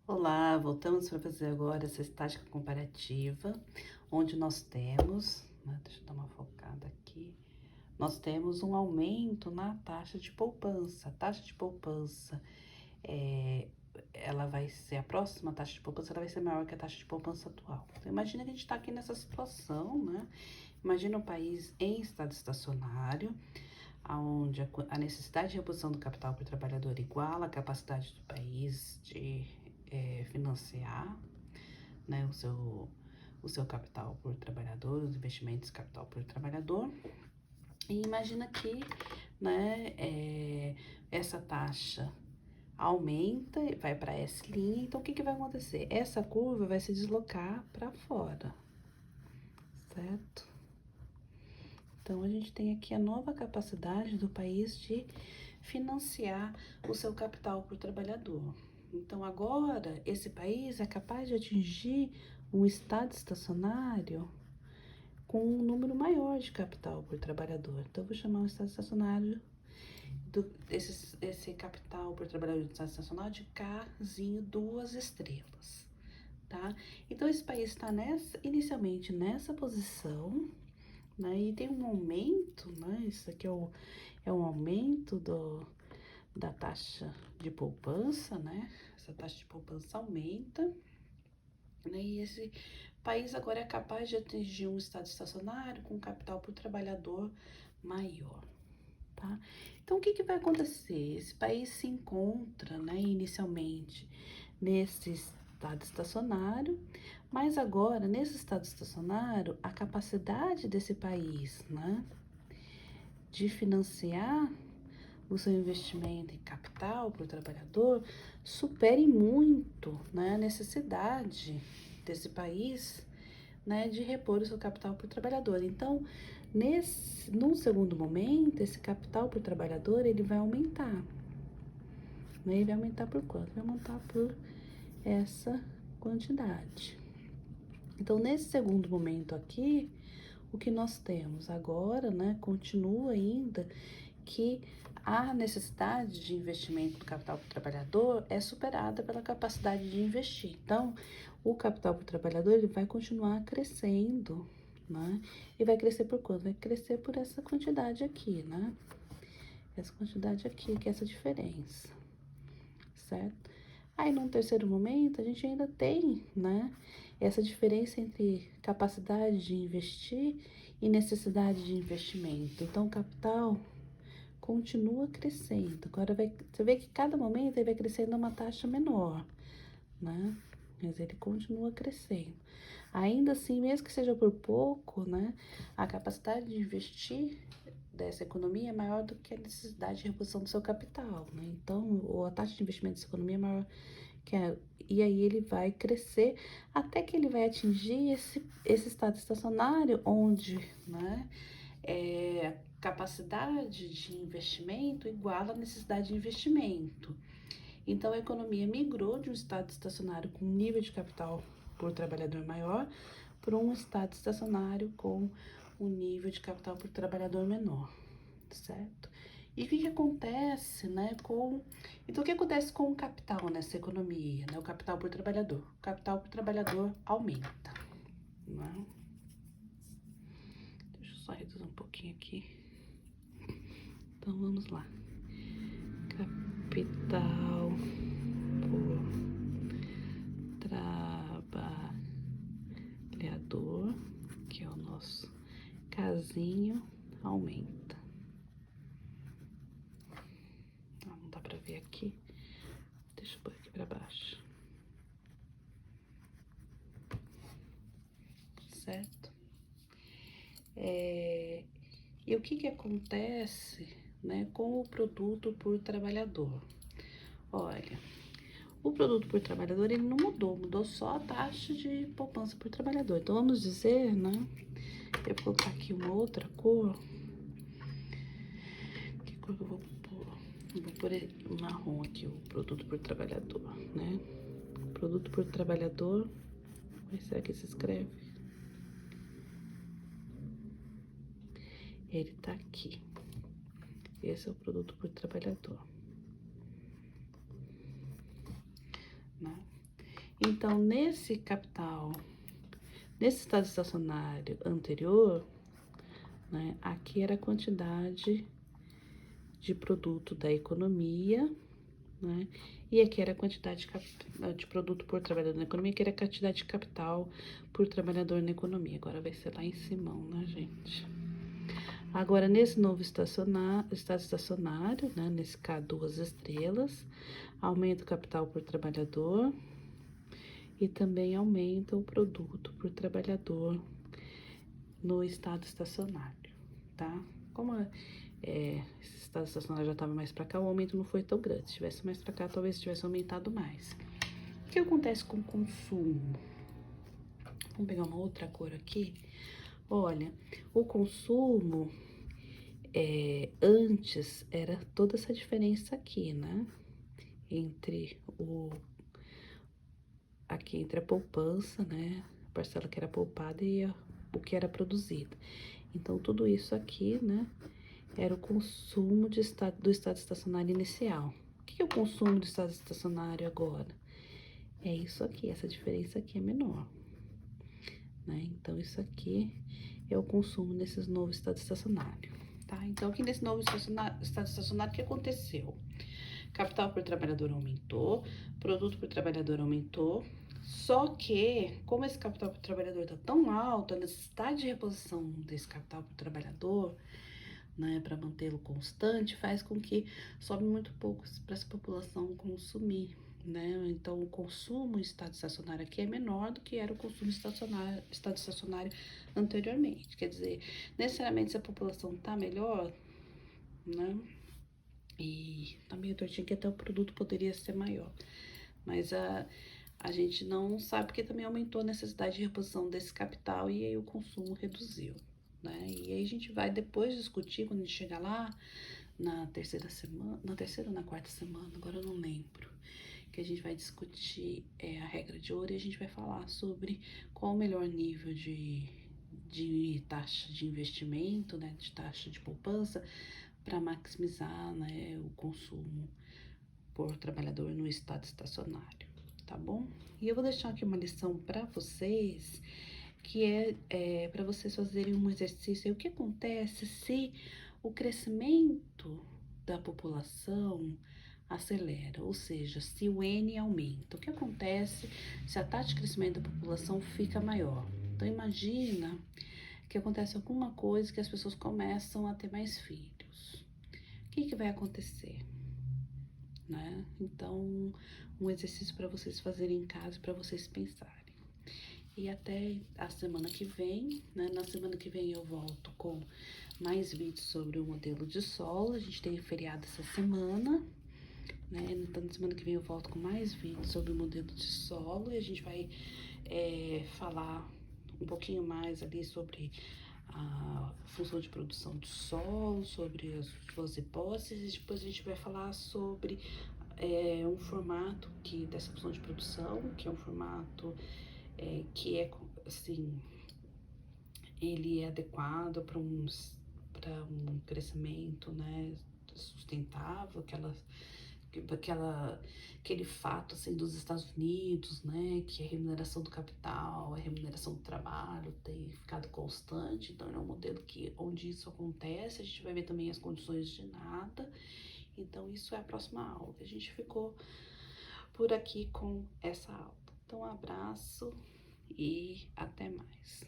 Olá, voltamos para fazer agora essa estática comparativa, onde nós temos, deixa eu dar uma focada aqui, nós temos um aumento na taxa de poupança. A taxa de poupança, é, ela vai ser, a próxima taxa de poupança, ela vai ser maior que a taxa de poupança atual. Então, imagina que a gente está aqui nessa situação, né? Imagina um país em estado estacionário, onde a necessidade de reposição do capital por trabalhador iguala a capacidade do país de financiar, né, o seu capital por trabalhador, os investimentos capital por trabalhador. E imagina que, né, essa taxa aumenta, vai para S', então o que vai acontecer? Essa curva vai se deslocar para fora, certo? Então, a gente tem aqui a nova capacidade do país de financiar o seu capital por trabalhador. Então, agora, esse país é capaz de atingir um estado estacionário com um número maior de capital por trabalhador. Então, eu vou chamar o estado estacionário, esse capital por trabalhador do estado estacionário de Kzinho 2 estrelas, tá? Então, esse país está inicialmente nessa posição, né? E tem um aumento, né? Isso aqui é um aumento da taxa de poupança, né? Essa taxa de poupança aumenta, né? E esse país agora é capaz de atingir um estado estacionário com capital por trabalhador maior, tá? Então, o que vai acontecer? Esse país se encontra, né, inicialmente nesse estado estacionário, mas agora, nesse estado estacionário, a capacidade desse país, né, de financiar o seu investimento em capital para o trabalhador supere muito, né, a necessidade desse país, né, de repor o seu capital para o trabalhador. Então, num segundo momento, esse capital para o trabalhador ele vai aumentar. Né? Ele vai aumentar por quanto? Vai aumentar por essa quantidade. Então, nesse segundo momento aqui, o que nós temos agora, né, continua ainda que a necessidade de investimento do capital para o trabalhador é superada pela capacidade de investir. Então, o capital para o trabalhador ele vai continuar crescendo, né? E vai crescer por quanto? Vai crescer por essa quantidade aqui, né? Essa quantidade aqui, que é essa diferença, certo? Aí, num terceiro momento, a gente ainda tem, né, essa diferença entre capacidade de investir e necessidade de investimento. Então, o capital continua crescendo. Agora você vê que cada momento ele vai crescendo a uma taxa menor, né? Mas ele continua crescendo. Ainda assim, mesmo que seja por pouco, né? A capacidade de investir dessa economia é maior do que a necessidade de reposição do seu capital, né? Então, ou a taxa de investimento dessa economia é maior que a, e aí ele vai crescer até que ele vai atingir esse estado estacionário onde, né? Capacidade de investimento iguala a necessidade de investimento. Então, a economia migrou de um estado estacionário com nível de capital por trabalhador maior para um estado estacionário com um nível de capital por trabalhador menor, certo? E o que acontece, né, Então, o que acontece com o capital nessa economia, né? O capital por trabalhador. O capital por trabalhador aumenta, né? Deixa eu só reduzir um pouquinho aqui. Então, vamos lá. Capital por trabalhador, que é o nosso casinho, aumenta. Não dá pra ver aqui. Deixa eu pôr aqui pra baixo. Certo? E o que acontece, né, com o produto por trabalhador? Olha, o produto por trabalhador, ele não mudou só a taxa de poupança por trabalhador. Então, vamos dizer, né, eu vou colocar aqui uma outra cor. Que cor que eu vou pôr? Eu vou pôr marrom aqui, o produto por trabalhador, né? O produto por trabalhador, como será que se escreve? Ele tá aqui. Esse é o produto por trabalhador, né? Então, nesse estado estacionário anterior, né, aqui era a quantidade de produto da economia, né? E aqui era a quantidade de produto por trabalhador na economia, que era a quantidade de capital por trabalhador na economia. Agora vai ser lá em cima, né, gente? Agora, nesse novo estado estacionário, né, nesse K 2 estrelas, aumenta o capital por trabalhador e também aumenta o produto por trabalhador no estado estacionário, tá? Como esse estado estacionário já estava mais para cá, o aumento não foi tão grande. Se tivesse mais para cá, talvez tivesse aumentado mais. O que acontece com o consumo? Vamos pegar uma outra cor aqui. Olha, o consumo antes era toda essa diferença aqui, né? Entre aqui entre a poupança, né? A parcela que era poupada e o que era produzido. Então, tudo isso aqui, né? Era o consumo do estado estacionário inicial. O que é o consumo do estado estacionário agora? É isso aqui, essa diferença aqui é menor, né? Então, isso aqui é o consumo nesses novos estados estacionários, tá? Então, aqui nesse novo estado estacionário, o que aconteceu? Capital por trabalhador aumentou, produto por trabalhador aumentou, só que, como esse capital por trabalhador está tão alto, a necessidade de reposição desse capital por trabalhador, né, para mantê-lo constante, faz com que sobe muito pouco para essa população consumir, né? Então, o consumo em estado estacionário aqui é menor do que era o consumo estado estacionário anteriormente. Quer dizer, necessariamente se a população tá melhor, né? E tá meio tortinho que até o produto poderia ser maior. Mas a gente não sabe porque também aumentou a necessidade de reposição desse capital e aí o consumo reduziu, né? E aí a gente vai depois discutir, quando a gente chegar lá, na terceira semana, na terceira ou na quarta semana, agora eu não lembro, que a gente vai discutir a regra de ouro e a gente vai falar sobre qual o melhor nível de taxa de investimento, né, de taxa de poupança, para maximizar, né, o consumo por trabalhador no estado estacionário, tá bom? E eu vou deixar aqui uma lição para vocês, que é para vocês fazerem um exercício. O que acontece se o crescimento da população acelera, ou seja, se o N aumenta? O que acontece se a taxa de crescimento da população fica maior? Então, imagina que acontece alguma coisa que as pessoas começam a ter mais filhos. O que vai acontecer? Né? Então, um exercício para vocês fazerem em casa, para vocês pensarem. E até a semana que vem, né? Na semana que vem eu volto com mais vídeos sobre o modelo de solo. A gente tem feriado essa semana, né? Então, na semana que vem eu volto com mais vídeos sobre o modelo de solo e a gente vai falar um pouquinho mais ali sobre a função de produção do solo, sobre as suas hipóteses, e depois a gente vai falar sobre um formato dessa função de produção, que é um formato que é, assim, ele é adequado para um crescimento, né, sustentável, aquele fato, assim, dos Estados Unidos, né, que a remuneração do capital, a remuneração do trabalho tem ficado constante. Então, é um modelo onde isso acontece. A gente vai ver também as condições de nada. Então, isso é a próxima aula. A gente ficou por aqui com essa aula. Então, um abraço e até mais.